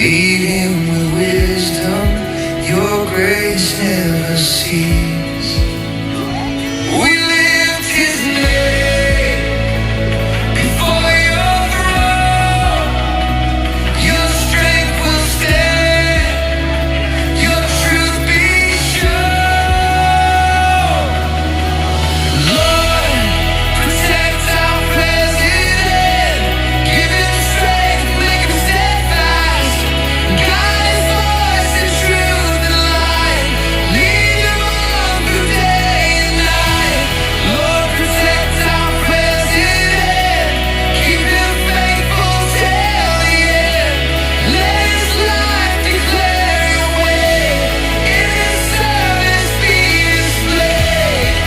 Lead him with wisdom, your grace never cease. We lift his name before your throne. Your strength will stand, your truth be shown. Lord, protect our president, give him strength, make him steadfast. Guide his voice in truth and light, lead him on through day and night. Lord, protect our president, keep him faithful till the end. Let his life declare your way, in his service be displayed.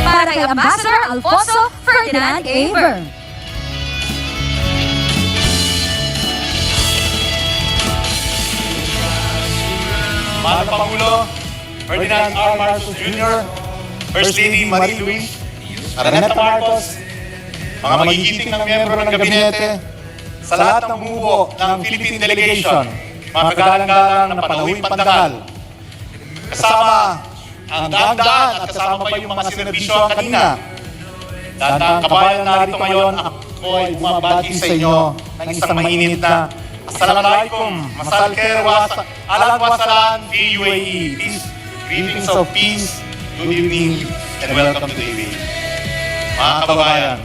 Para kay Ambassador Alfonso Ferdinand A. Byrne. Mahal na Pangulo, Ferdinand R. Marcos Jr., First Lady Marie Luis, Araneta Marcos, mga magigiting ng miyembro ng gabinete, sa lahat ng bumubuo ng Philippine Delegation, mga kagalang-galang na panauhing pandangal, kasama ang daan-daan at kasama pa yung mga sinerbisyo kanina. Daan-daan kabayan narito ngayon, ako ay bumabati sa inyo ng isang mainit na Assalamualaikum, Masal Khair wa Alang Wasalan di UAE. Peace, greetings of peace, good evening, and welcome to the UAE. Mga kababayan,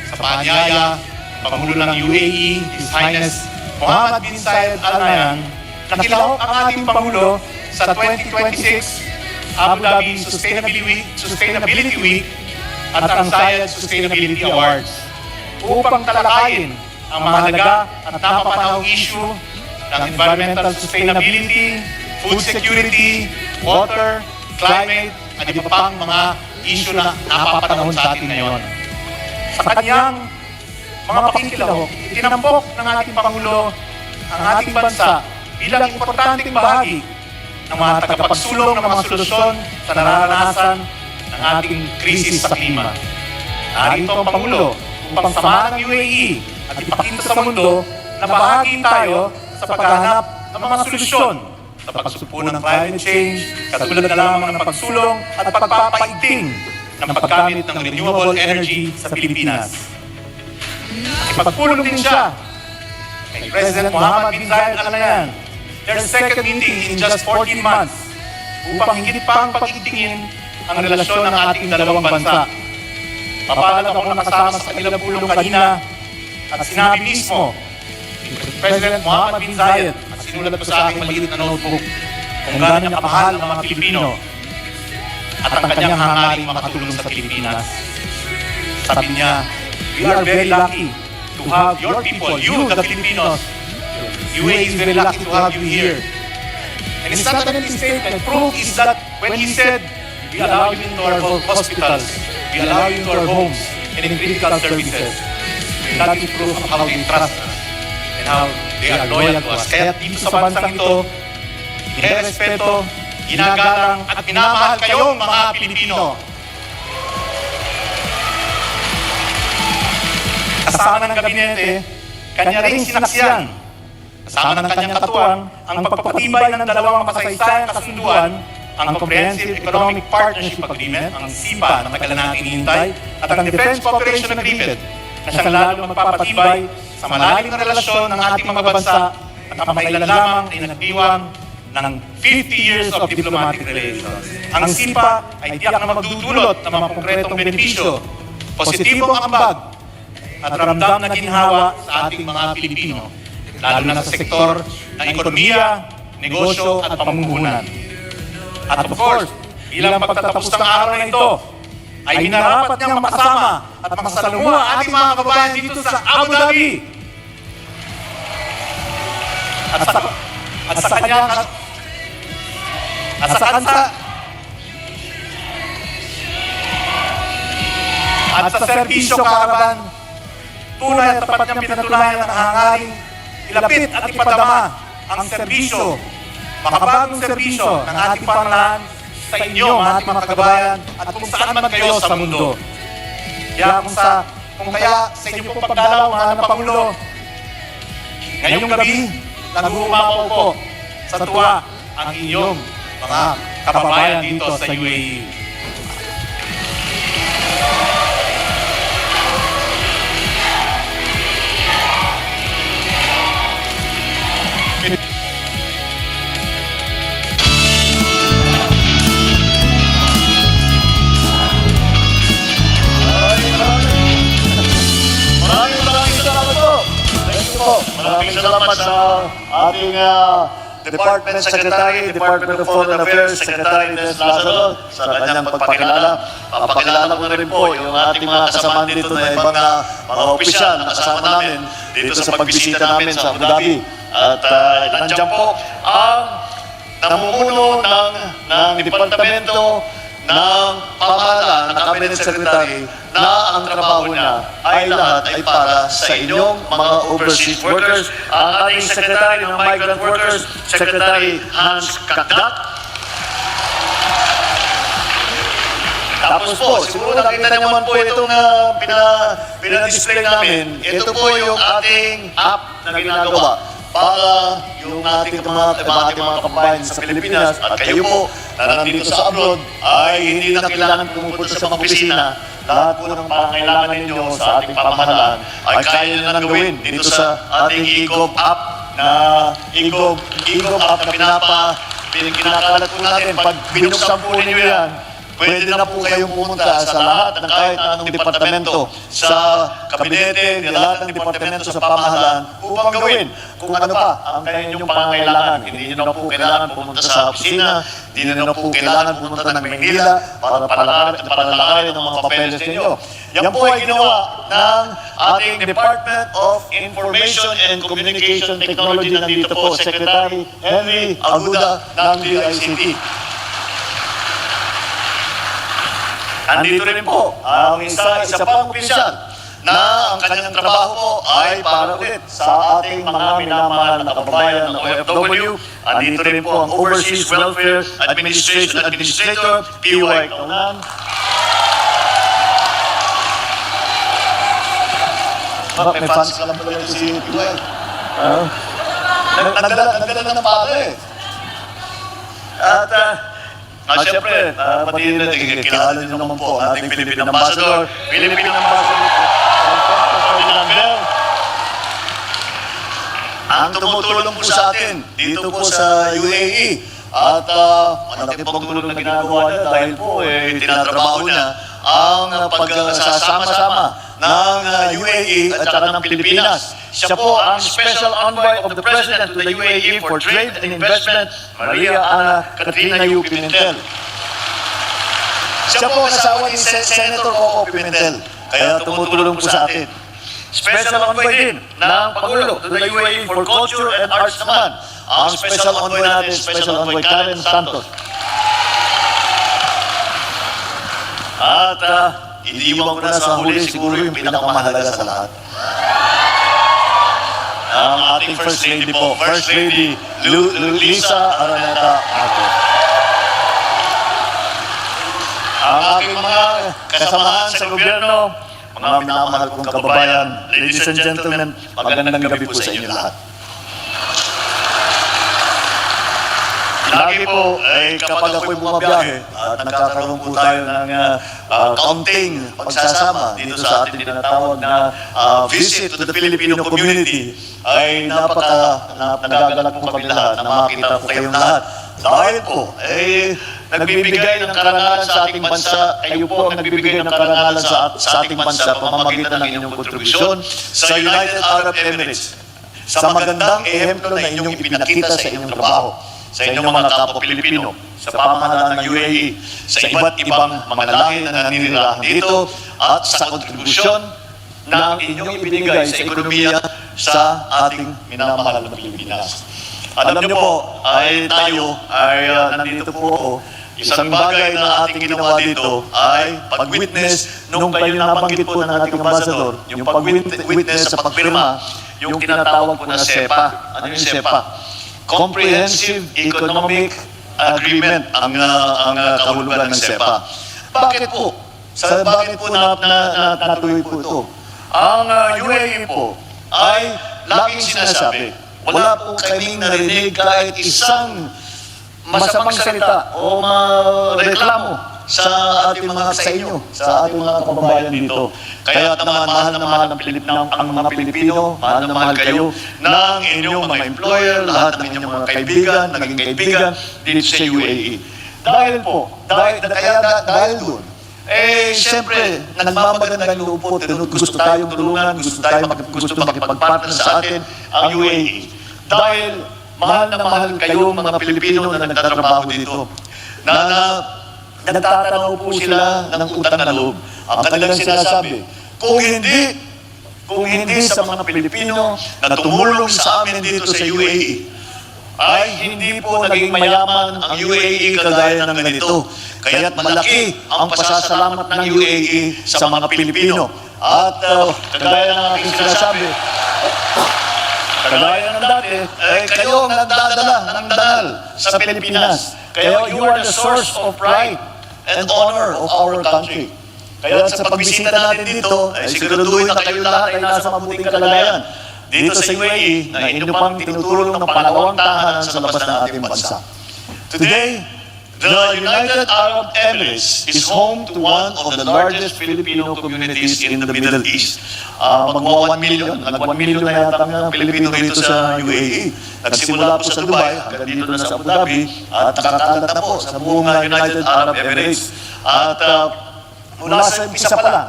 sa paanyaya, Pangulo ng UAE, His Highness Mohammed bin Zayed Al Nahyan, nakilahok ang ating Pangulo sa 2026 Abu Dhabi Sustainability Week at ang Zayed Sustainability Awards upang talakayin ang mahalaga at napapanahong issue ng environmental sustainability, food security, water, climate, at iba pang mga issue na napapanahon sa atin ngayon. Sa kanyang mga pakikilahok, itinampok ng ating Pangulo ang ating bansa bilang importanteng bahagi ng mga tagapagsulong ng mga solusyon sa nararanasan ng ating krisis sa klima. Narito ang Pangulo upang samahan ng UAE at ipakita sa mundo na bahagi tayo sa paghahanap ng mga solusyon sa pagsugpo ng climate change, katulad na lamang ng pagsulong at pagpapaigting ng paggamit ng renewable energy sa Pilipinas. Ipagpulong din siya kay President Mohammed bin Zayed Al Nahyan, their second meeting in just 14 months upang higit pang pag-igtingin ang relasyon ng ating dalawang bansa. Papalad ako nakasama sa kanilang pulong kanina at sinabi mismo ni President Mohammed bin Zayed at sinulat ko sa aking maliit na notebook kung gaano niya kamahal ang mga Pilipino at ang kanyang hangaring makatulong sa Pilipinas. Sabi niya, we are very lucky to have your people, you the Filipinos. UAE is very lucky to have you here. And it's not an empty statement. Proof is that when he said, we allow you into our hospitals, we allow you into our homes and in critical services. That is proof of how they trust us and how they are loyal to us. Kaya dito sa bansang ito, inirespeto, ginagalang at minamahal kayong mga Pilipino. Kasama ng gabinete, kanya rin sinaksiyan. Kasama ng kanyang katuwang ang pagpapatibay ng dalawang makasaysayang kasunduan, ang Comprehensive Economic Partnership Agreement, ang SIPA na tagal natin hinintay, at ang Defense Cooperation Agreement na siyang lalong magpapatibay sa malalim na relasyon ng ating mga bansa at kamakailan lamang ay nagdiwang ng 50 years of diplomatic relations. Ang SIPA ay tiyak na magdudulot ng mga konkretong benepisyo, positibong ambag at ramdam na ginhawa sa ating mga Pilipino, lalo na sa sektor ng ekonomiya, negosyo at pamumuhunan. At of course, bilang pagtatapos ng araw na ito, ay minarapat niyang makasama at makasalumuha ating mga kababayan dito sa Abu Dhabi. At sa kanyang at sa serbisyo karaban, tunay at tapat niyang pinatunayan ang hangaring ilapit at ipadama ang serbisyo, makabagong serbisyo ng ating pamahalaan sa inyo, mga ating mga kagabayan, at kung saan man kayo sa mundo. Kaya kung kaya sa inyo pong pagdalaw, mga ng Pangulo, Ngayong gabi, nag-uumapaw po sa tuwa ang inyong mga kababayan dito sa UAE. Maraming salamat po. Thank you po. Maraming salamat sa ating Department Secretary, Department of Foreign Affairs, Secretary Des Lazaro, sa kanyang pagpakilala. Papakilala ko na rin po yung ating mga kasamahan dito na ibang mga opisyal na kasama namin dito sa pagbisita namin sa Abu Dhabi. At nandiyan po ang namumuno ng Departamento ng Pamahalaan na Cabinet Secretary na ang trabaho niya ay lahat ay para sa inyong mga overseas workers. Ang ating Secretary ng Migrant Workers, Secretary Hans Kakdak. Tapos po, siguro nakita niyo man po itong pinadisplay namin. Ito po yung ating app na ginagawa para yung ating mga kabayan sa Pilipinas at kayo po na nandito sa abroad ay hindi na kailangan pumupunta sa mga opisina. Lahat po ng pangailangan ninyo sa ating pamahalaan ay kaya nyo nang gawin dito sa ating eGov app na kinakalat po natin. Pag binuksan po ninyo yan, pwede na po kayong pumunta sa lahat ng kahit anong departamento sa kabinete, lahat ng departamento sa pamahalaan upang gawin kung ano pa ang kanyang pangangailangan. Hindi nyo na po kailangan pumunta sa opisina, hindi nyo na po kailangan pumunta ng Maynila para palakarin ng mga papeles ninyo. Yan po ay ginawa ng ating Department of Information and Communication Technology. Nandito po, Secretary Henry Aguda ng DICT. Andito rin po ang isa pang opisyal na ang kanyang trabaho po ay para ulit sa ating mga minamahal na kababayan ng OFW. Andito rin po ang Overseas Welfare Administration Administrator, PY Kaunan. May fans ka lang pala si PY. Nagdala ng pala eh. At siyempre, pati kilala niyo naman po ang ating Philippine Ambassador. Philippine Ambassador ang tumutulong po sa atin dito po sa UAE. At malaki pong tulong na ginagawa niya dahil po tinatrabaho niya ang pagsasama-sama ng UAE at saka ng Pilipinas. Siya po ang Special Envoy of the President to the UAE for Trade and Investment, Maria Ana Katrina U. Pimentel. Siya po ang asawa ni Senator Coco Pimentel, kaya tumutulong po sa atin. Special Envoy din ng Pangulo to the UAE for Culture and Arts naman, ang Special Envoy natin, Special Envoy Karen Santos. At iniiwan ko na sa huli siguro yung pinakamahalaga sa lahat. Ang ating First Lady po, First Lady Lisa Araneta Marcos. Ang aking mga kasamahan sa gobyerno, mga minamahal kong kababayan, ladies and gentlemen, magandang gabi po sa inyo lahat. Lagi po, kapag ako'y bumabiyahe at nagkakaroon po tayo ng kaunting pagsasama dito sa ating tinatawag na visit to the Filipino community, ay nagagalak po kami lahat na makita po kayong lahat. Dahil po, nagbibigay ng karangalan sa ating bansa, kayo po ang nagbibigay ng karangalan sa ating bansa pamamagitan ng inyong kontribusyon sa United Arab Emirates. Sa magandang ehemplo na inyong ipinakita sa inyong trabaho, sa inyong mga kapwa Pilipino, sa pamahalaan ng UAE, sa iba't ibang mga lahi na naninirahan dito, at sa kontribusyon na inyong ibinigay sa ekonomiya sa ating minamahal na Pilipinas. Alam niyo po, tayo ay nandito po ako. Isang bagay na ating ginawa dito ay pag-witness nung kayo nabanggit po ng ating ambassador, yung pag-witness sa pagpirma, yung tinatawag po na SEPA. Ano yung SEPA? Comprehensive Economic Agreement ang kahulugan ng SEPA. Bakit po? Bakit po natuloy po ito? Ang UAE po ay laging sinasabi, wala po kaming narinig kahit isang masamang salita o reklamo sa ating mga kababayan dito. Kaya naman, mahal na mahal ang mga Pilipino, mahal na mahal kayo ng inyong mga employer, lahat ng inyong mga kaibigan, naging kaibigan dito sa UAE. Dahil doon, siyempre, nagmamagandang loob po, gusto tayong tulungan, gusto makipagpartner sa atin ang UAE. Dahil mahal na mahal kayo mga Pilipino na nagtatrabaho dito, na nagtatanaw po sila ng utang na loob. Ang kanilang sinasabi, kung hindi sa mga Pilipino na tumulong sa amin dito sa UAE, ay hindi po naging mayaman ang UAE kagaya ng ganito. Kaya't malaki ang pasasalamat ng UAE sa mga Pilipino. At kagaya ng aking sinasabi, kagaya ng dati, kayo ang nagdadala ng dangal sa Pilipinas. Kaya you are the source of pride and honor of our country. Kaya sa pagbisita natin dito, siguraduhin na kayo lahat ay nasa mabuting kalagayan dito sa UAE na inyo pang tinutulong ng pangalawang tahanan sa labas ng ating bansa. Today, the United Arab Emirates is home to one of the largest Filipino communities in the Middle East. Magwa 1 million. Nag-1 million na yata ng Pilipino dito sa UAE. Nagsimula po sa Dubai, hanggang dito na sa Abu Dhabi, at nakakalat na po sa buong United Arab Emirates. At mula sa umpisa pa lang,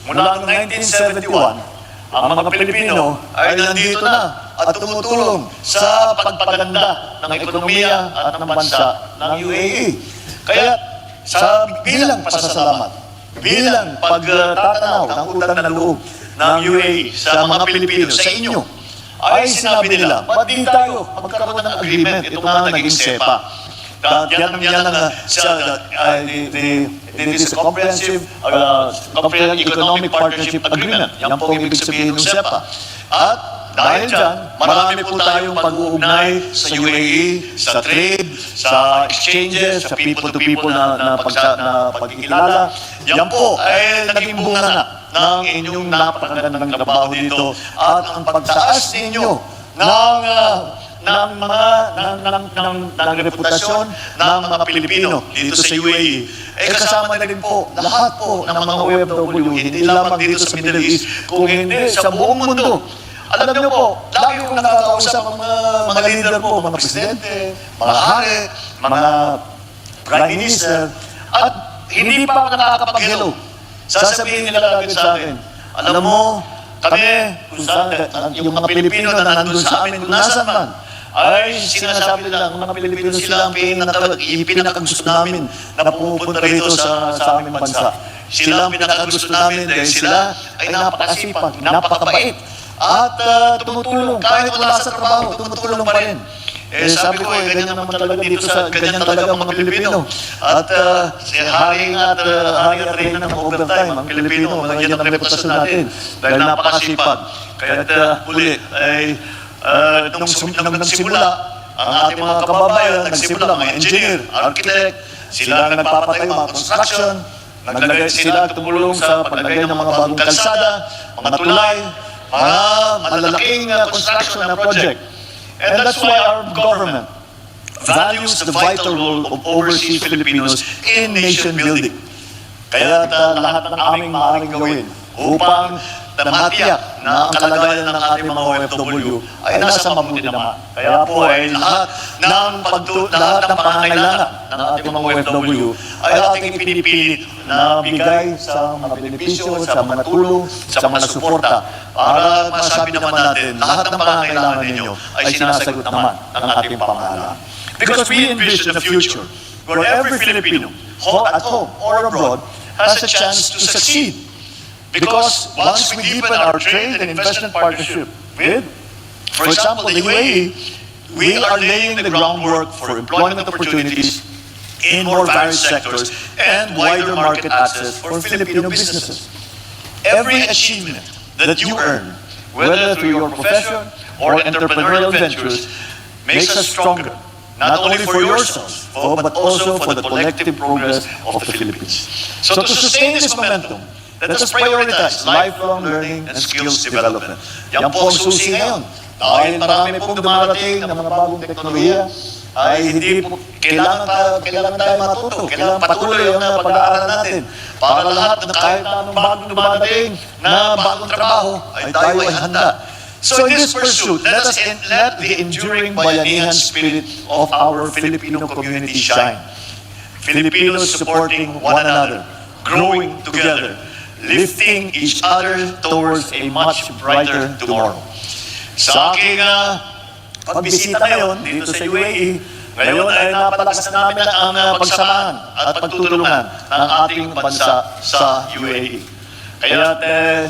mula noong 1971, ang mga Pilipino ay nandito na at tumutulong sa pagpaganda ng ekonomiya at ng bansa ng UAE. Kaya bilang pasasalamat, bilang pagtatanaw ng utang na loob ng UAE sa mga Pilipino, sa inyo, ay sinabi nila, ba't di tayo magkaroon ng agreement? Ito nga naging SEPA. Yan this is a comprehensive economic partnership agreement. Yan po ang ibig sabihin ng SEPA. At dahil dyan, marami po tayong pag-uugnay sa UAE, sa trade, sa exchanges, sa people-to-people na pagkikilala. Yan po ay naging bunga na ng inyong napakagandang trabaho dito at ang pagtaas ninyo ng reputasyon ng mga Pilipino dito sa UAE. Kasama na rin po lahat po ng mga OFW, hindi lamang dito sa Middle East, kung hindi sa buong mundo. Alam niyo po, lagi kong nakakausap ang mga leader po, mga presidente, mga hari, mga prime minister, at hindi pa ako nakakapag-hello. Sasabihin nila agad sa akin, alam mo, kami, yung mga Pilipino na nandun sa amin, kung nasan man, ay sinasabi nila, ang mga Pilipino sila ang pinakagusto namin na pupunta rito sa aming bansa. Sila ang pinakagusto namin dahil sila ay napakasipag, napakabait, at tumutulong. Kahit wala sa trabaho, tumutulong pa rin. Sabi ko, ganyan naman talaga dito ganyan talaga ang mga Pilipino. At hari at reyna ng overtime, ang Pilipino, yan ang reputasyon natin. Dahil napakasipag. Kaya uli, nung nagsimula, ang ating mga kababayan, nagsimula, mga engineer, architect, sila ang nagpapatayo, mga construction, naglagay sila tumulong sa paglagay ng mga bagong kalsada, mga tulay, mga malalaking construction na project. And that's why our government values the vital role of overseas Filipinos in nation building. Kaya lahat ng aming maaaring gawin upang matiyak na ang kalagayan ng ating mga OFW ay nasa mabuti naman. Kaya po ay lahat ng pangangailangan ng ating mga OFW ay ating pinipilit na bigay sa mga benepisyo, sa mga tulong, sa mga suporta para masabi naman natin lahat ng pangangailangan ninyo ay sinasagot naman ng ating pamahalaan. Because we envision a future where every Filipino, at home or abroad, has a chance to succeed. Because once we deepen our trade and investment partnership with, for example, the UAE, we are laying the groundwork for employment opportunities in more various sectors and wider market access for Filipino businesses. Every achievement that you earn, whether through your profession or entrepreneurial ventures, makes us stronger, not only for yourselves, but also for the collective progress of the Philippines. So to sustain this momentum, let us prioritize lifelong learning and skills development. Yan po ang susi ngayon. Dahil marami pong dumarating ng mga bagong teknolohiya, ay hindi po kailangan tayo matuto. Kailangan patuloy ang pag-aaral natin para lahat na kahit anong bagong dumadating na bagong trabaho ay tayo ay handa. So in this pursuit, let the enduring Bayanihan spirit of our Filipino community shine. Filipinos supporting one another, growing together, lifting each other towards a much brighter tomorrow. Sa aking pagbisita ngayon dito sa UAE, ngayon ay napalakas na namin ang pagsamahan at pagtutulungan ng ating bansa sa UAE. Kaya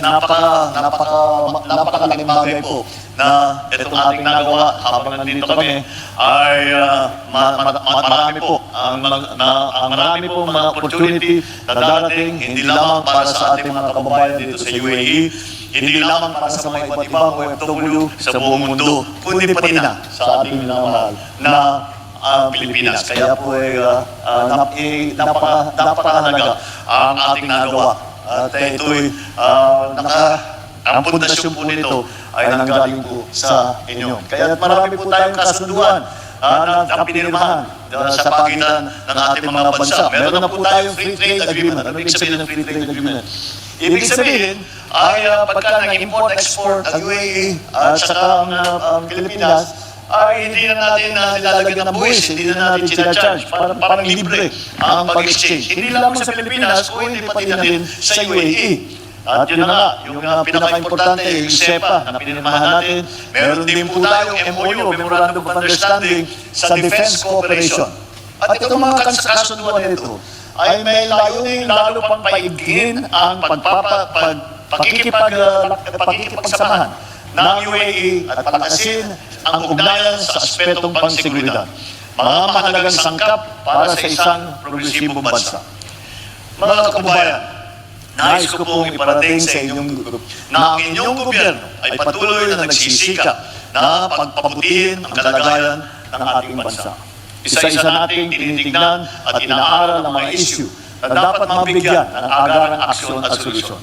napakalaking bagay po na itong ating nagawa habang nandito kami ay marami po mga opportunity na darating hindi lamang para sa ating mga kababayan dito sa UAE, hindi lamang para sa mga iba't ibang OFW sa buong mundo, kundi pati na sa ating minamahal na Pilipinas. Kaya po ay napakahalaga ang ating nagawa. At ito'y ang pundasyon po nito ay nanggaling po sa inyo. Kaya marami po tayong kasunduan na pinirmahan sa pagitan ng ating mga bansa. Meron na po tayong free trade agreement. Ano ibig sabihin ng free trade agreement? Ibig sabihin ay pagka nag-import-export ang UAE at saka ang Pilipinas, ay hindi na natin nilalagyan ng buwis, hindi na natin sinacharge, parang libre ang pag-exchange. Hindi lamang sa Pilipinas, o hindi pati na rin sa UAE. At yun na nga, yung pinaka-importante, yung SEPA na pinirmahan natin, meron din po tayong MOU, Memorandum of Understanding, sa Defense Cooperation. At itong mga kasunduan nito ay may layuning lalo pang paighin ang pakikipagsamahan ng UAE at palakasin ang ugnayan sa aspetong pangseguridad. Mga mahalagang sangkap para sa isang progresibong bansa. Mga kababayan, nais ko pong iparating sa inyong grupo na ang inyong gobyerno ay patuloy na nagsisikap na pagpabutihin ang kalagayan ng ating bansa. Isa-isa nating tinitignan at inaaral ang mga issue na dapat mabigyan ng agarang aksyon at solusyon.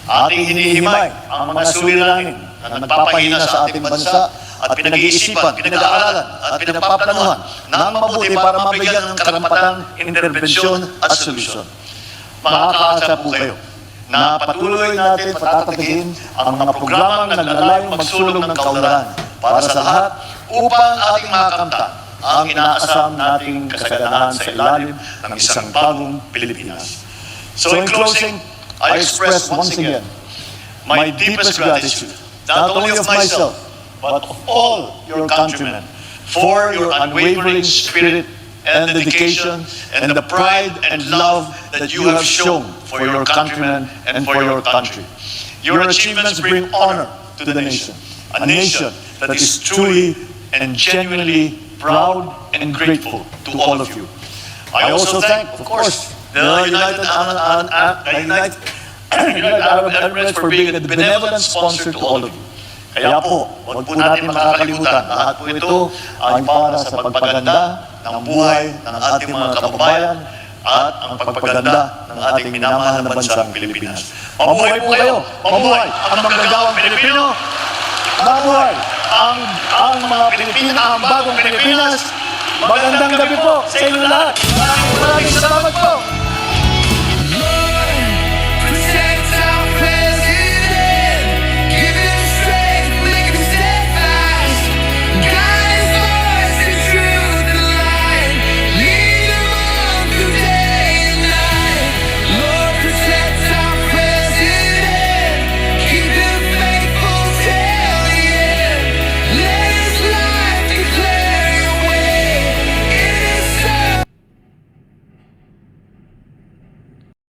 Ating hinihimay ang mga suliranin na nagpapahina sa ating bansa at pinag-iisipan, pinag-aaralan at pinagpaplanuhan ng mabuti para mabigyan ng karampatang interbensyon at solusyon. Makakaasa po kayo na patuloy natin patatagin ang mga programang naglalayong magsulong ng kaunlaran para sa lahat upang ating makamtan ang inaasam nating kasaganahan sa ilalim ng isang bagong Pilipinas. So in closing, I express once again my deepest gratitude, not only of myself, but of all your countrymen, for your unwavering spirit and dedication and the pride and love that you have shown for your countrymen and for your country. Your achievements bring honor to the nation, a nation that is truly and genuinely proud and grateful to all of you. I also thank, of course, the United Arab Emirates for being a benevolent sponsor to all of you. Kaya po, huwag po natin makakalimutan, lahat po ito ay para sa pagpaganda ng buhay ng ating mga kababayan at ang pagpaganda ng ating minamahal na bansang Pilipinas. Mabuhay po kayo! Mabuhay ang manggagawang Pilipino! Mabuhay ang mga Pilipina, ang bagong Pilipinas! Magandang gabi po sa inyo lahat! Maraming salamat po!